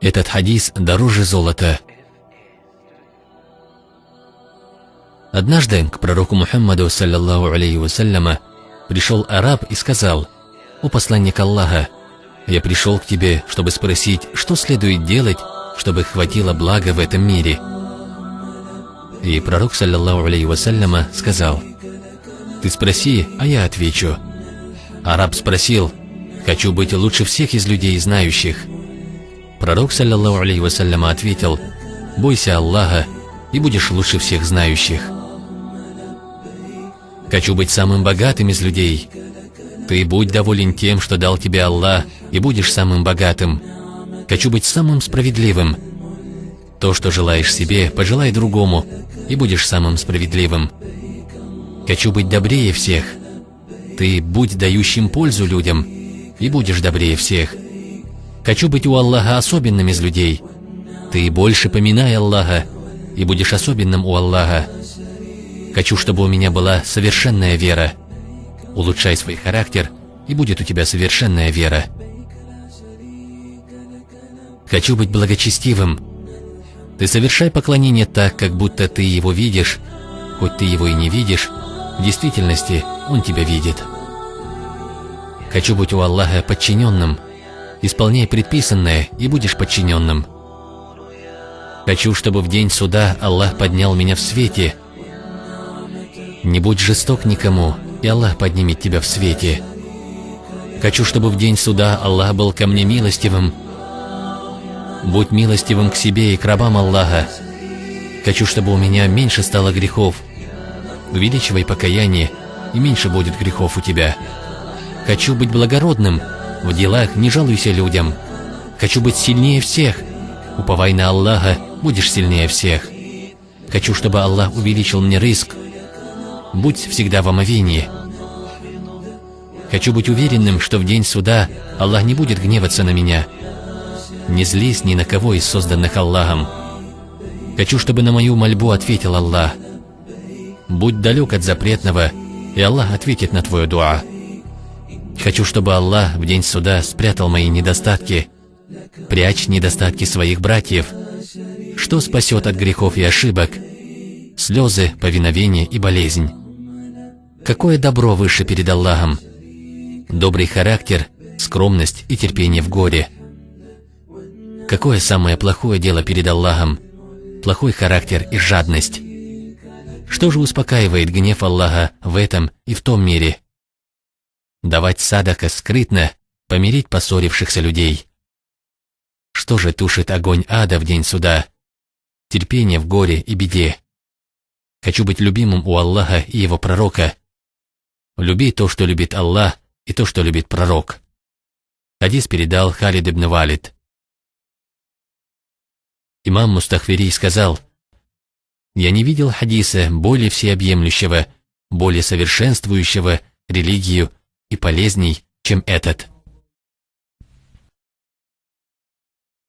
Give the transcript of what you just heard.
Этот хадис дороже золота. Однажды к пророку Мухаммаду, саллаллаху алейхи вассаляма, пришел араб и сказал: «О посланник Аллаха, я пришел к тебе, чтобы спросить, что следует делать, чтобы хватило блага в этом мире». И пророк, саллаллаху алейхи вассаляма, сказал: «Ты спроси, а я отвечу». Араб спросил: «Хочу быть лучше всех из людей знающих». Пророк, саллаллаху алейхи вассаляма, ответил: «Бойся Аллаха, и будешь лучше всех знающих». «Хочу быть самым богатым из людей». Ты будь доволен тем, что дал тебе Аллах, и будешь самым богатым. «Хочу быть самым справедливым». То, что желаешь себе, пожелай другому, и будешь самым справедливым. «Хочу быть добрее всех». Ты будь дающим пользу людям, и будешь добрее всех. «Хочу быть у Аллаха особенным из людей». Ты больше поминай Аллаха, и будешь особенным у Аллаха. «Хочу, чтобы у меня была совершенная вера». Улучшай свой характер, и будет у тебя совершенная вера. «Хочу быть благочестивым». Ты совершай поклонение так, как будто ты его видишь, хоть ты его и не видишь, в действительности он тебя видит. «Хочу быть у Аллаха подчиненным». Исполняй предписанное, и будешь подчиненным. «Хочу, чтобы в день суда Аллах поднял меня в свете». Не будь жесток никому, и Аллах поднимет тебя в свете. «Хочу, чтобы в день суда Аллах был ко мне милостивым». Будь милостивым к себе и к рабам Аллаха. «Хочу, чтобы у меня меньше стало грехов». Увеличивай покаяние, и меньше будет грехов у тебя. «Хочу быть благородным». В делах не жалуйся людям. «Хочу быть сильнее всех». Уповай на Аллаха, будешь сильнее всех. «Хочу, чтобы Аллах увеличил мне ризк». Будь всегда в омовении. «Хочу быть уверенным, что в день суда Аллах не будет гневаться на меня». Не злись ни на кого из созданных Аллахом. «Хочу, чтобы на мою мольбу ответил Аллах». Будь далек от запретного, и Аллах ответит на твою дуа. «Хочу, чтобы Аллах в день суда спрятал мои недостатки». Прячь недостатки своих братьев. Что спасет от грехов и ошибок? Слезы, повиновение и болезнь. Какое добро выше перед Аллахом? Добрый характер, скромность и терпение в горе. Какое самое плохое дело перед Аллахом? Плохой характер и жадность. Что же успокаивает гнев Аллаха в этом и в том мире? Давать садака скрытно, помирить поссорившихся людей. Что же тушит огонь ада в день суда? Терпение в горе и беде. Хочу быть любимым у Аллаха и Его пророка. Люби то, что любит Аллах, и то, что любит пророк. Хадис передал Халид ибн Валид. Имам Мустахфири сказал: «Я не видел хадиса более всеобъемлющего, более совершенствующего религию и полезней, чем этот».